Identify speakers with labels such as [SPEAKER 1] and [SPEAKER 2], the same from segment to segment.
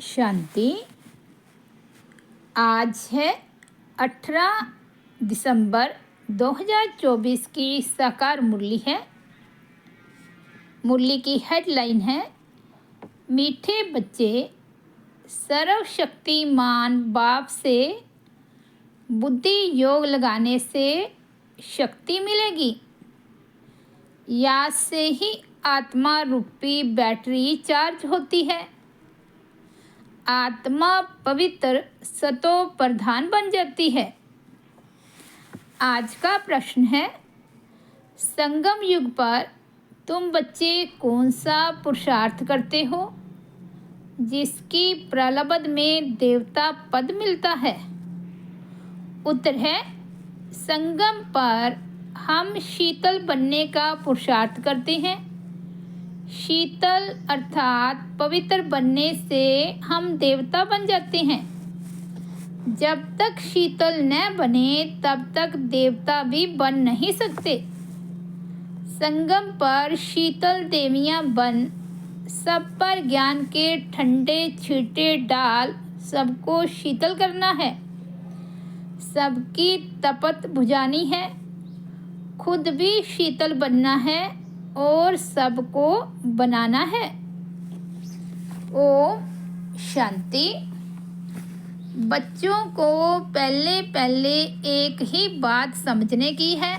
[SPEAKER 1] शांति। आज है 18 दिसंबर 2024 की साकार मुरली है। मुरली की हेडलाइन है, मीठे बच्चे, सर्वशक्तिमान बाप से बुद्धि योग लगाने से शक्ति मिलेगी। याद से ही आत्मा रूपी बैटरी चार्ज होती है। आत्मा पवित्र सतो प्रधान बन जाती है। आज का प्रश्न है, संगम युग पर तुम बच्चे कौन सा पुरुषार्थ करते हो जिसकी प्रलब्ध में देवता पद मिलता है? उत्तर है, संगम पर हम शीतल बनने का पुरुषार्थ करते हैं। शीतल अर्थात पवित्र बनने से हम देवता बन जाते हैं। जब तक शीतल न बने तब तक देवता भी बन नहीं सकते। संगम पर शीतल देवियां बन सब पर ज्ञान के ठंडे छींटे डाल सबको शीतल करना है, सबकी तपत बुझानी है, खुद भी शीतल बनना है और सबको बनाना है। ओम शांति। बच्चों को पहले एक ही बात समझने की है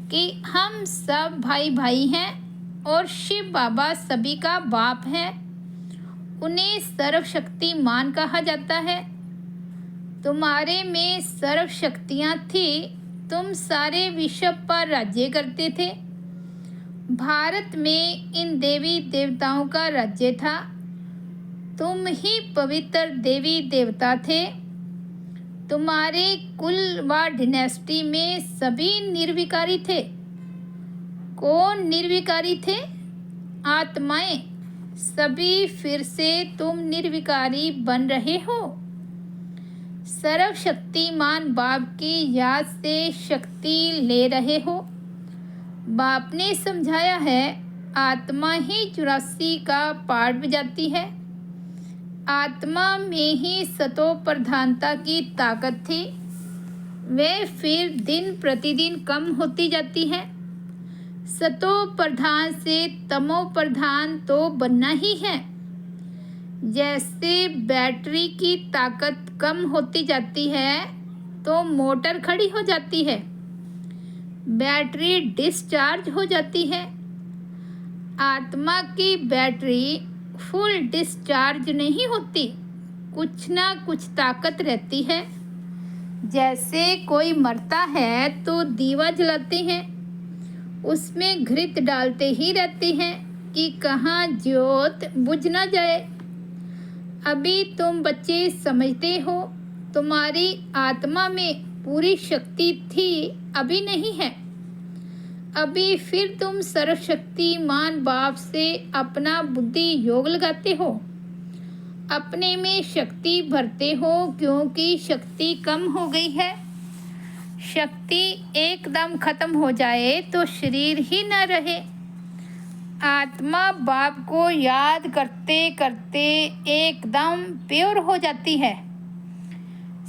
[SPEAKER 1] कि हम सब भाई भाई हैं और शिव बाबा सभी का बाप है। उन्हें सर्वशक्तिमान कहा जाता है। तुम्हारे में सर्व शक्तियाँ थी। तुम सारे विश्व पर राज्य करते थे। भारत में इन देवी देवताओं का राज्य था। तुम ही पवित्र देवी देवता थे। तुम्हारे कुल व डिनेस्टी में सभी निर्विकारी थे। कौन निर्विकारी थे? आत्माएं। सभी फिर से तुम निर्विकारी बन रहे हो। सर्वशक्तिमान बाप की याद से शक्ति ले रहे हो। बाप ने समझाया है, आत्मा ही 84 का पाठ बजाती है। आत्मा में ही सतो प्रधानता की ताकत थी। वे फिर दिन प्रतिदिन कम होती जाती है। सतो प्रधान से तमो प्रधान तो बनना ही है। जैसे बैटरी की ताकत कम होती जाती है तो मोटर खड़ी हो जाती है, बैटरी डिस्चार्ज हो जाती है। आत्मा की बैटरी फुल डिस्चार्ज नहीं होती, कुछ ना कुछ ताकत रहती है। जैसे कोई मरता है तो दीवा जलाते हैं, उसमें घृत डालते ही रहते हैं कि कहाँ ज्योत बुझ ना जाए। अभी तुम बच्चे समझते हो, तुम्हारी आत्मा में पूरी शक्ति थी, अभी नहीं है। अभी फिर तुम सर्वशक्तिमान बाप से अपना बुद्धि योग लगाते हो, अपने में शक्ति भरते हो क्योंकि शक्ति कम हो गई है। शक्ति एकदम खत्म हो जाए तो शरीर ही न रहे। आत्मा बाप को याद करते करते एकदम प्योर हो जाती है।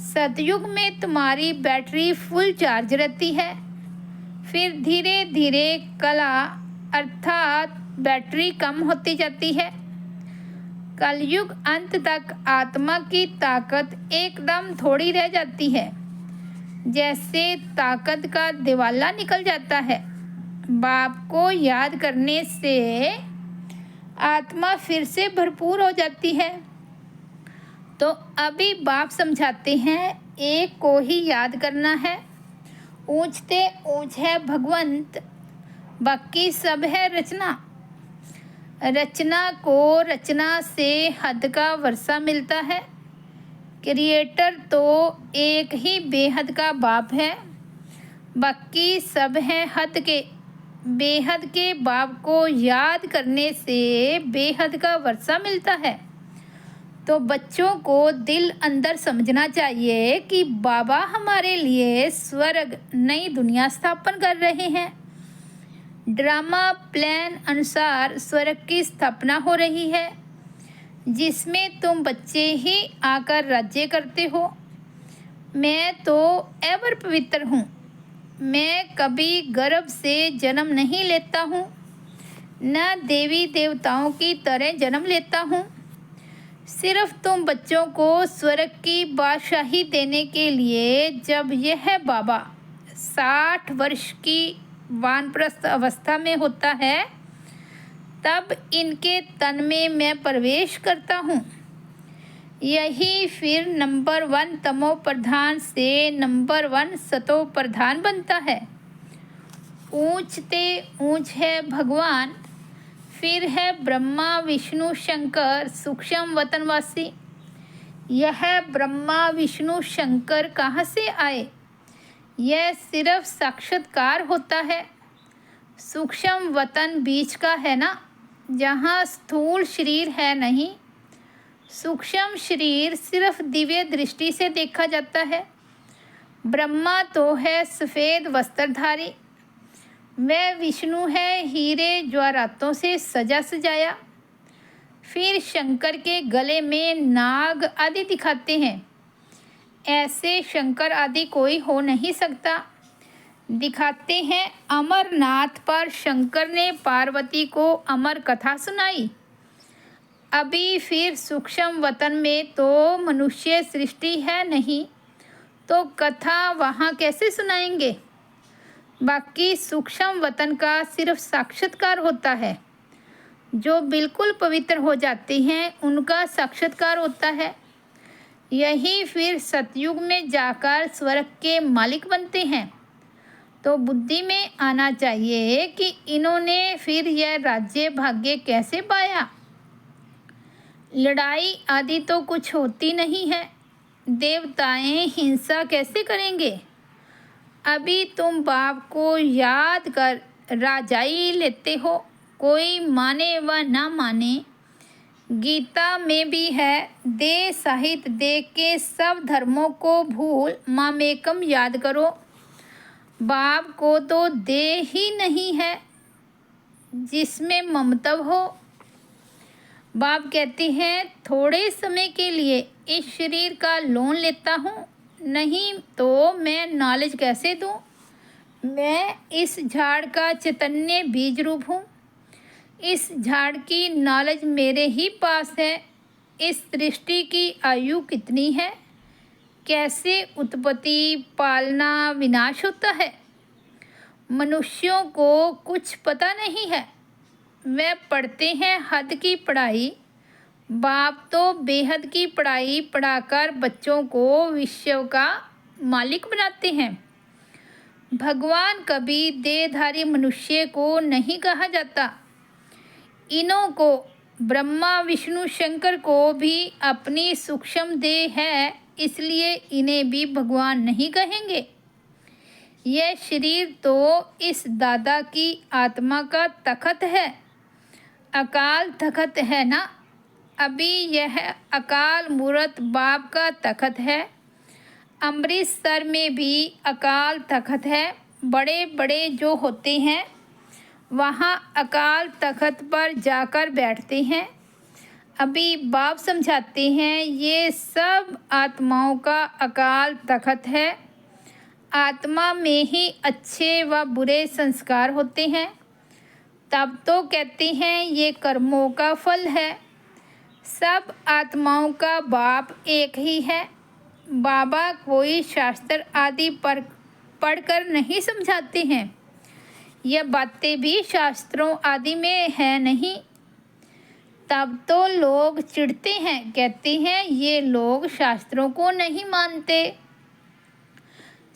[SPEAKER 1] सतयुग में तुम्हारी बैटरी फुल चार्ज रहती है। फिर धीरे धीरे कला अर्थात बैटरी कम होती जाती है। कलयुग अंत तक आत्मा की ताकत एकदम थोड़ी रह जाती है। जैसे ताकत का दिवाला निकल जाता है। बाप को याद करने से आत्मा फिर से भरपूर हो जाती है। तो अभी बाप समझाते हैं, एक को ही याद करना है। ऊंचते ऊंच है भगवंत, बाकी सब है रचना। रचना को रचना से हद का वर्षा मिलता है। क्रिएटर तो एक ही बेहद का बाप है, बाकी सब है हद के। बेहद के बाप को याद करने से बेहद का वर्षा मिलता है। तो बच्चों को दिल अंदर समझना चाहिए कि बाबा हमारे लिए स्वर्ग नई दुनिया स्थापन कर रहे हैं। ड्रामा प्लान अनुसार स्वर्ग की स्थापना हो रही है। जिसमें तुम बच्चे ही आकर राज्य करते हो। मैं तो एवर पवित्र हूँ। मैं कभी गर्भ से जन्म नहीं लेता हूँ, न देवी देवताओं की तरह जन्म लेता हूँ। सिर्फ तुम बच्चों को स्वर्ग की बादशाही देने के लिए जब यह बाबा 60 वर्ष की वानप्रस्थ अवस्था में होता है, तब इनके तन में मैं प्रवेश करता हूँ। यही फिर नंबर 1 तमो प्रधान से नंबर 1 सतो प्रधान बनता है। ऊंचते ऊंच है भगवान, फिर है ब्रह्मा विष्णु शंकर सूक्ष्म वतनवासी। यह ब्रह्मा विष्णु शंकर कहाँ से आए? यह सिर्फ साक्षात्कार होता है। सूक्ष्म वतन बीच का है ना, जहाँ स्थूल शरीर है नहीं। सूक्ष्म शरीर सिर्फ दिव्य दृष्टि से देखा जाता है। ब्रह्मा तो है सफ़ेद वस्त्रधारी, वह विष्णु है हीरे ज्वारातों से सजा सजाया। फिर शंकर के गले में नाग आदि दिखाते हैं। ऐसे शंकर आदि कोई हो नहीं सकता। दिखाते हैं अमरनाथ पर शंकर ने पार्वती को अमर कथा सुनाई। अभी फिर सूक्ष्म वतन में तो मनुष्य सृष्टि है नहीं, तो कथा वहाँ कैसे सुनाएंगे? बाकी सूक्ष्म वतन का सिर्फ साक्षात्कार होता है। जो बिल्कुल पवित्र हो जाते हैं उनका साक्षात्कार होता है। यही फिर सतयुग में जाकर स्वर्ग के मालिक बनते हैं। तो बुद्धि में आना चाहिए कि इन्होंने फिर यह राज्य भाग्य कैसे पाया। लड़ाई आदि तो कुछ होती नहीं है। देवताएं हिंसा कैसे करेंगे? अभी तुम बाप को याद कर राजाई लेते हो, कोई माने व ना माने। गीता में भी है, दे साहित्य दे के सब धर्मों को भूल मामेकम याद करो। बाप को तो दे ही नहीं है जिसमें ममता हो। बाप कहते हैं, थोड़े समय के लिए इस शरीर का लोन लेता हूँ, नहीं तो मैं नॉलेज कैसे दूँ? मैं इस झाड़ का चैतन्य बीज रूप हूँ। इस झाड़ की नॉलेज मेरे ही पास है। इस सृष्टि की आयु कितनी है, कैसे उत्पत्ति पालना विनाश होता है, मनुष्यों को कुछ पता नहीं है। वे पढ़ते हैं हद की पढ़ाई। बाप तो बेहद की पढ़ाई पढ़ाकर बच्चों को विश्व का मालिक बनाते हैं। भगवान कभी देहधारी मनुष्य को नहीं कहा जाता। इन्हों को ब्रह्मा विष्णु शंकर को भी अपनी सूक्ष्म देह है, इसलिए इन्हें भी भगवान नहीं कहेंगे। यह शरीर तो इस दादा की आत्मा का तखत है, अकाल तखत है ना। अभी यह अकाल मूर्त बाप का तखत है। अमृतसर में भी अकाल तखत है। बड़े बड़े जो होते हैं वहाँ अकाल तखत पर जाकर बैठते हैं। अभी बाप समझाते हैं, ये सब आत्माओं का अकाल तखत है। आत्मा में ही अच्छे व बुरे संस्कार होते हैं। तब तो कहते हैं ये कर्मों का फल है। सब आत्माओं का बाप एक ही है। बाबा कोई शास्त्र आदि पढ़कर नहीं समझाते हैं। यह बातें भी शास्त्रों आदि में है नहीं। तब तो लोग चिढ़ते हैं, कहते हैं ये लोग शास्त्रों को नहीं मानते।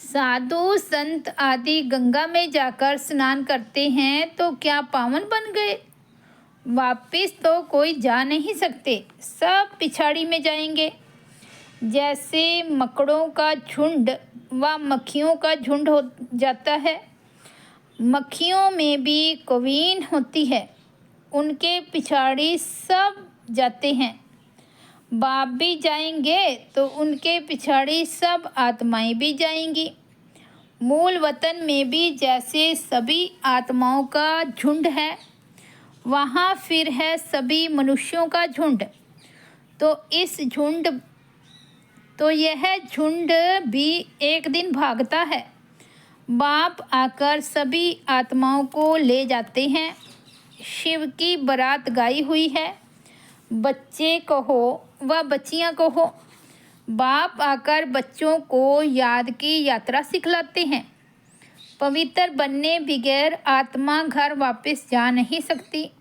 [SPEAKER 1] साधु संत आदि गंगा में जाकर स्नान करते हैं तो क्या पावन बन गए? वापिस तो कोई जा नहीं सकते, सब पिछाड़ी में जाएंगे। जैसे मकड़ों का झुंड व मक्खियों का झुंड हो जाता है। मक्खियों में भी कवीन होती है, उनके पिछाड़ी सब जाते हैं। बाप भी जाएंगे तो उनके पिछाड़ी सब आत्माएं भी जाएंगी। मूल वतन में भी जैसे सभी आत्माओं का झुंड है, वहाँ फिर है सभी मनुष्यों का झुंड। तो यह झुंड भी एक दिन भागता है। बाप आकर सभी आत्माओं को ले जाते हैं। शिव की बारात गाई हुई है। बच्चे कहो व बच्चियां कहो, बाप आकर बच्चों को याद की यात्रा सिखलाते हैं। पवित्र बनने बगैर आत्मा घर वापस जा नहीं सकती।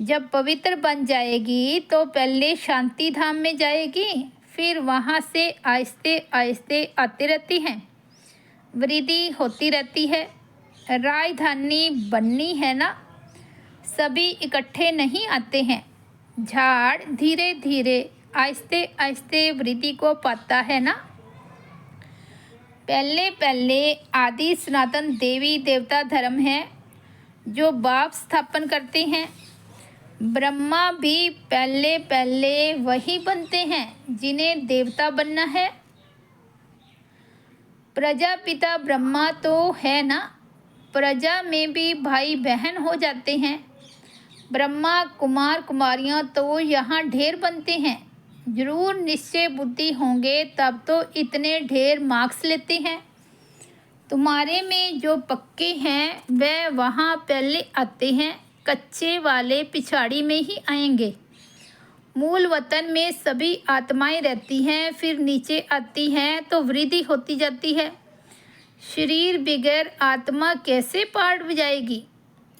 [SPEAKER 1] जब पवित्र बन जाएगी तो पहले शांति धाम में जाएगी, फिर वहाँ से आहिस्ते आहिस्ते आती रहती हैं, वृद्धि होती रहती है। राजधानी बननी है ना, सभी इकट्ठे नहीं आते हैं। झाड़ धीरे धीरे आहिस्ते आहिस्ते वृद्धि को पाता है ना। पहले पहले आदि सनातन देवी देवता धर्म है जो बाप स्थापन करते हैं। ब्रह्मा भी पहले पहले वही बनते हैं जिन्हें देवता बनना है। प्रजापिता ब्रह्मा तो है ना, प्रजा में भी भाई बहन हो जाते हैं। ब्रह्मा कुमार कुमारियां तो यहाँ ढेर बनते हैं। जरूर निश्चय बुद्धि होंगे तब तो इतने ढेर मार्क्स लेते हैं। तुम्हारे में जो पक्के हैं वह वहाँ पहले आते हैं, कच्चे वाले पिछाड़ी में ही आएंगे। मूल वतन में सभी आत्माएं रहती हैं, फिर नीचे आती हैं तो वृद्धि होती जाती है। शरीर बगैर आत्मा कैसे पाठ बजाएगी?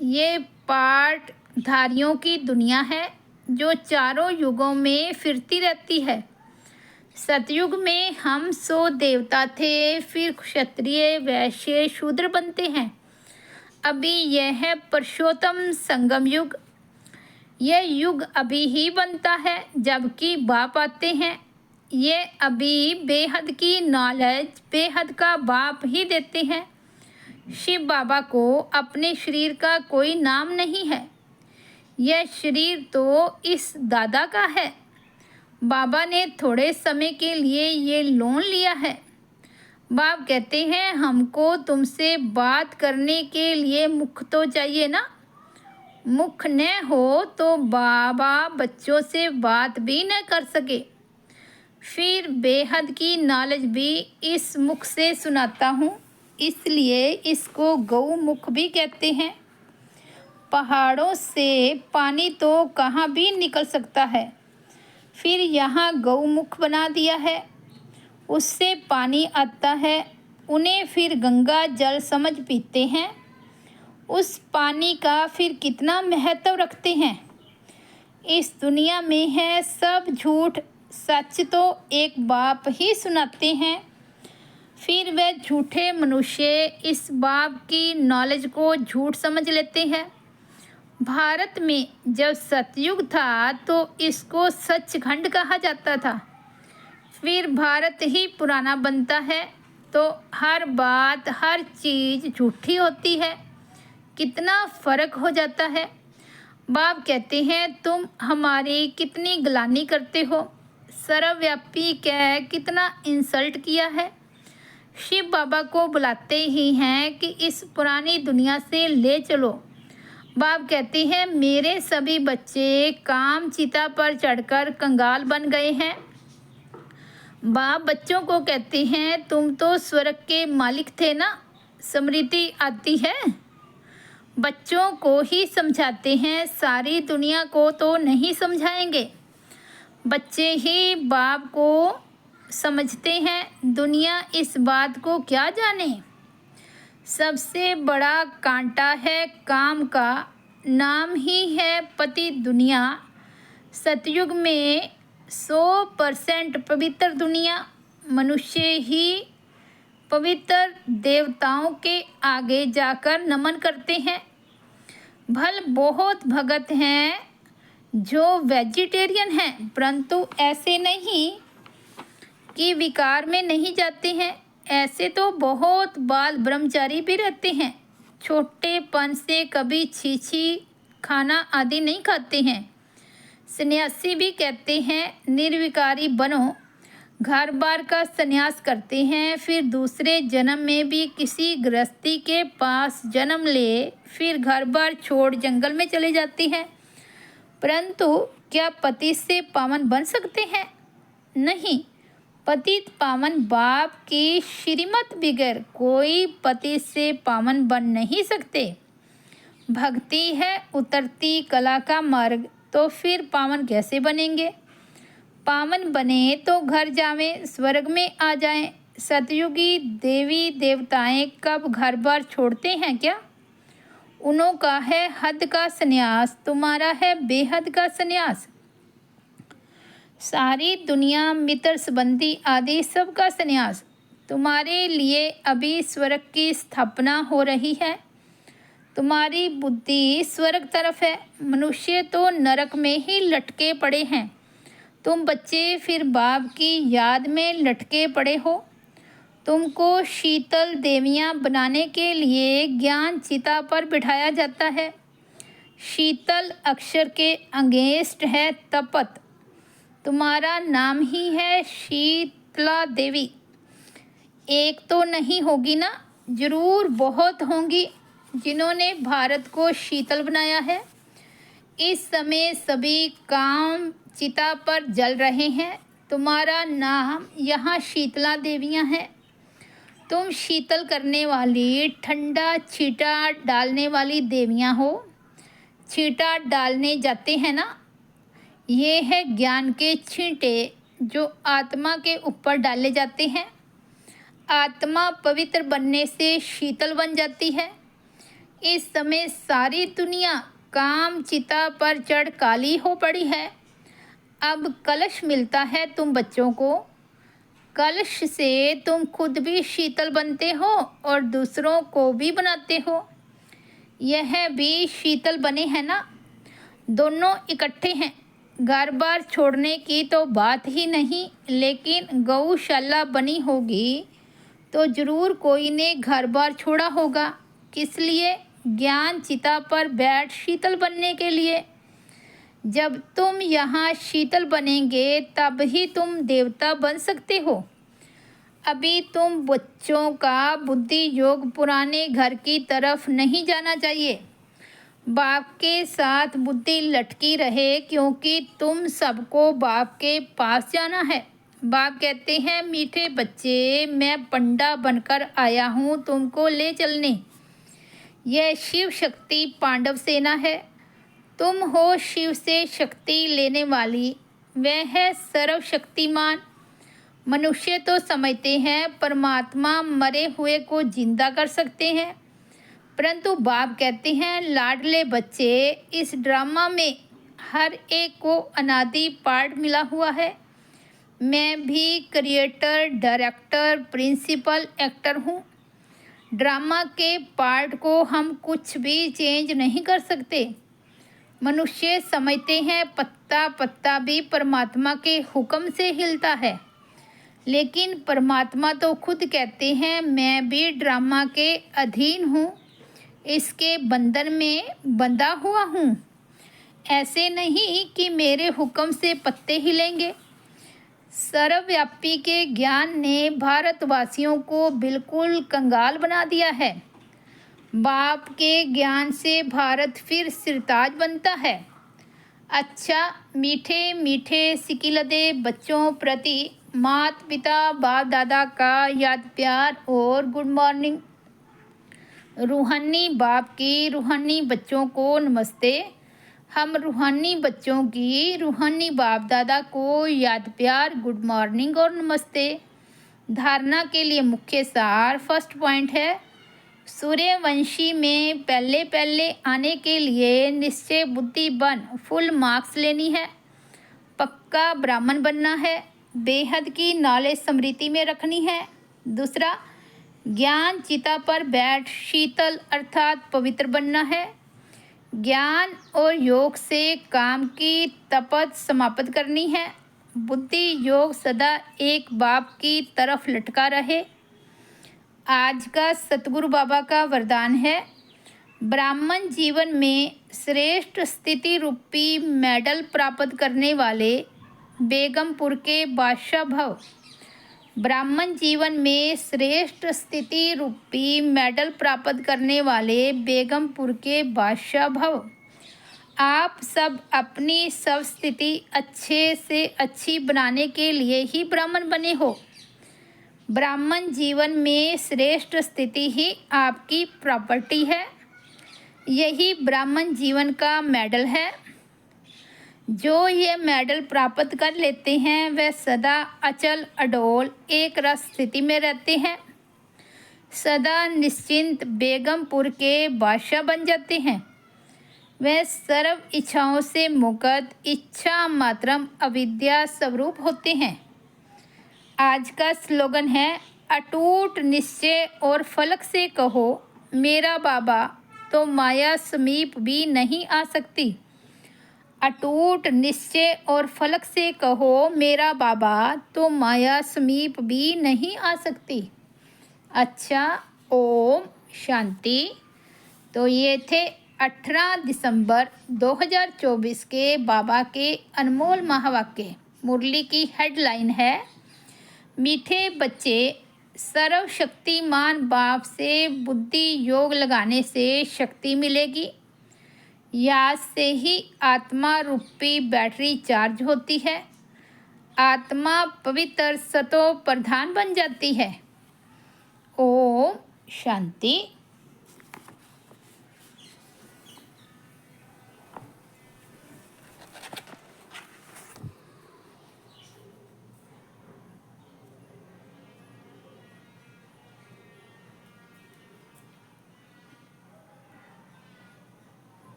[SPEAKER 1] ये पाठ धारियों की दुनिया है जो चारों युगों में फिरती रहती है। सतयुग में हम 100 देवता थे, फिर क्षत्रिय वैश्य शूद्र बनते हैं। अभी यह है पुरुषोत्तम संगम युग। यह युग अभी ही बनता है जबकि बाप आते हैं। ये अभी बेहद की नॉलेज बेहद का बाप ही देते हैं। शिव बाबा को अपने शरीर का कोई नाम नहीं है। यह शरीर तो इस दादा का है। बाबा ने थोड़े समय के लिए ये लोन लिया है। बाप कहते हैं हमको तुमसे बात करने के लिए मुख तो चाहिए ना। मुख न हो तो बाबा बच्चों से बात भी न कर सके। फिर बेहद की नॉलेज भी इस मुख से सुनाता हूँ, इसलिए इसको गौ मुख भी कहते हैं। पहाड़ों से पानी तो कहाँ भी निकल सकता है, फिर यहाँ गौमुख बना दिया है, उससे पानी आता है। उन्हें फिर गंगा जल समझ पीते हैं। उस पानी का फिर कितना महत्व रखते हैं। इस दुनिया में है सब झूठ, सच तो एक बाप ही सुनाते हैं। फिर वह झूठे मनुष्य इस बाप की नॉलेज को झूठ समझ लेते हैं। भारत में जब सतयुग था तो इसको सचखंड कहा जाता था। फिर भारत ही पुराना बनता है तो हर बात हर चीज़ झूठी होती है। कितना फ़र्क हो जाता है। बाप कहते हैं तुम हमारी कितनी ग्लानि करते हो, सर्वव्यापी कह कितना इंसल्ट किया है। शिव बाबा को बुलाते ही हैं कि इस पुरानी दुनिया से ले चलो। बाप कहते हैं मेरे सभी बच्चे काम चिता पर चढ़कर कंगाल बन गए हैं। बाप बच्चों को कहते हैं तुम तो स्वर्ग के मालिक थे ना, स्मृति आती है। बच्चों को ही समझाते हैं, सारी दुनिया को तो नहीं समझाएंगे। बच्चे ही बाप को समझते हैं, दुनिया इस बात को क्या जाने। सबसे बड़ा कांटा है काम का, नाम ही है पति दुनिया। सतयुग में 100% पवित्र दुनिया, मनुष्य ही पवित्र देवताओं के आगे जाकर नमन करते हैं। भल बहुत भगत हैं जो वेजिटेरियन हैं, परंतु ऐसे नहीं कि विकार में नहीं जाते हैं। ऐसे तो बहुत बाल ब्रह्मचारी भी रहते हैं, छोटेपन से कभी छीछी खाना आदि नहीं खाते हैं। सन्यासी भी कहते हैं निर्विकारी बनो, घर बार का संन्यास करते हैं, फिर दूसरे जन्म में भी किसी गृहस्थी के पास जन्म ले, फिर घर बार छोड़ जंगल में चले जाते हैं। परंतु क्या पति से पावन बन सकते हैं? नहीं, पतित पावन बाप की श्रीमत बगैर कोई पति से पावन बन नहीं सकते। भक्ति है उतरती कला का मार्ग, तो फिर पावन कैसे बनेंगे? पावन बने तो घर जावें, स्वर्ग में आ जाएं। सतयुगी देवी देवताएं कब घर बार छोड़ते हैं क्या? उन्हों का है हद का संन्यास, तुम्हारा है बेहद का संन्यास। सारी दुनिया मित्र संबंधी आदि सबका संन्यास। तुम्हारे लिए अभी स्वर्ग की स्थापना हो रही है। तुम्हारी बुद्धि स्वर्ग तरफ है, मनुष्य तो नरक में ही लटके पड़े हैं। तुम बच्चे फिर बाप की याद में लटके पड़े हो। तुमको शीतल देवियाँ बनाने के लिए ज्ञान चिता पर बिठाया जाता है। शीतल अक्षर के अगेंस्ट है तपत। तुम्हारा नाम ही है शीतला देवी। एक तो नहीं होगी ना, जरूर बहुत होंगी जिन्होंने भारत को शीतल बनाया है। इस समय सभी काम चिता पर जल रहे हैं। तुम्हारा नाम यहाँ शीतला देवियाँ हैं। तुम शीतल करने वाली, ठंडा छींटा डालने वाली देवियाँ हो। छींटा डालने जाते हैं ना, ये है ज्ञान के छींटे जो आत्मा के ऊपर डाले जाते हैं। आत्मा पवित्र बनने से शीतल बन जाती है। इस समय सारी दुनिया काम चिता पर चढ़ काली हो पड़ी है। अब कलश मिलता है तुम बच्चों को। कलश से तुम खुद भी शीतल बनते हो और दूसरों को भी बनाते हो। यह भी शीतल बने हैं ना, दोनों इकट्ठे हैं। घर बार छोड़ने की तो बात ही नहीं, लेकिन गौशाला बनी होगी तो जरूर कोई ने घर बार छोड़ा होगा। किस लिए? ज्ञान चिता पर बैठ शीतल बनने के लिए। जब तुम यहाँ शीतल बनेंगे तब ही तुम देवता बन सकते हो। अभी तुम बच्चों का बुद्धि योग पुराने घर की तरफ नहीं जाना चाहिए। बाप के साथ बुद्धि लटकी रहे, क्योंकि तुम सबको बाप के पास जाना है। बाप कहते हैं, मीठे बच्चे, मैं पंडा बनकर आया हूँ तुमको ले चलने। यह शिव शक्ति पांडव सेना है। तुम हो शिव से शक्ति लेने वाली, वह है सर्वशक्तिमान। मनुष्य तो समझते हैं परमात्मा मरे हुए को जिंदा कर सकते हैं, परंतु बाप कहते हैं, लाडले बच्चे, इस ड्रामा में हर एक को अनादि पार्ट मिला हुआ है। मैं भी क्रिएटर, डायरेक्टर, प्रिंसिपल, एक्टर हूँ। ड्रामा के पार्ट को हम कुछ भी चेंज नहीं कर सकते। मनुष्य समझते हैं पत्ता पत्ता भी परमात्मा के हुक्म से हिलता है, लेकिन परमात्मा तो खुद कहते हैं, मैं भी ड्रामा के अधीन हूँ, इसके बंधन में बंधा हुआ हूँ। ऐसे नहीं कि मेरे हुक्म से पत्ते हिलेंगे। सर्वव्यापी के ज्ञान ने भारतवासियों को बिल्कुल कंगाल बना दिया है। बाप के ज्ञान से भारत फिर सिरताज बनता है। अच्छा, मीठे मीठे सिकिलदे बच्चों प्रति माता पिता बाप दादा का याद प्यार और गुड मॉर्निंग। रूहानी बाप की रूहानी बच्चों को नमस्ते। हम रूहानी बच्चों की रूहानी बाप दादा को याद प्यार, गुड मॉर्निंग और नमस्ते। धारणा के लिए मुख्य सार फर्स्ट पॉइंट है, सूर्यवंशी में पहले पहले आने के लिए निश्चय बुद्धि बन फुल मार्क्स लेनी है। पक्का ब्राह्मण बनना है। बेहद की नॉलेज स्मृति में रखनी है। दूसरा, ज्ञान चिता पर बैठ शीतल अर्थात पवित्र बनना है। ज्ञान और योग से काम की तपत समाप्त करनी है। बुद्धि योग सदा एक बाप की तरफ लटका रहे। आज का सतगुरु बाबा का वरदान है, ब्राह्मण जीवन में श्रेष्ठ स्थिति रूपी मेडल प्राप्त करने वाले बेगमपुर के बादशाह भव। ब्राह्मण जीवन में श्रेष्ठ स्थिति रूपी मेडल प्राप्त करने वाले बेगमपुर के बादशाह भव। आप सब अपनी सब स्थिति अच्छे से अच्छी बनाने के लिए ही ब्राह्मण बने हो। ब्राह्मण जीवन में श्रेष्ठ स्थिति ही आपकी प्रॉपर्टी है। यही ब्राह्मण जीवन का मेडल है। जो ये मेडल प्राप्त कर लेते हैं वह सदा अचल अडोल एक रस स्थिति में रहते हैं। सदा निश्चिंत बेगमपुर के बादशाह बन जाते हैं। वह सर्व इच्छाओं से मुक्त इच्छा मात्रम अविद्या स्वरूप होते हैं। आज का स्लोगन है, अटूट निश्चय और फलक से कहो मेरा बाबा तो माया समीप भी नहीं आ सकती। अटूट निश्चय और फलक से कहो मेरा बाबा तो माया समीप भी नहीं आ सकती। अच्छा, ओम शांति। तो ये थे 18 दिसंबर 2024 के बाबा के अनमोल महावाक्य। मुरली की हेडलाइन है, मीठे बच्चे, सर्वशक्तिमान बाप से बुद्धि योग लगाने से शक्ति मिलेगी। याद से ही आत्मा रूपी बैटरी चार्ज होती है। आत्मा पवित्र सतो प्रधान बन जाती है। ओम शांति।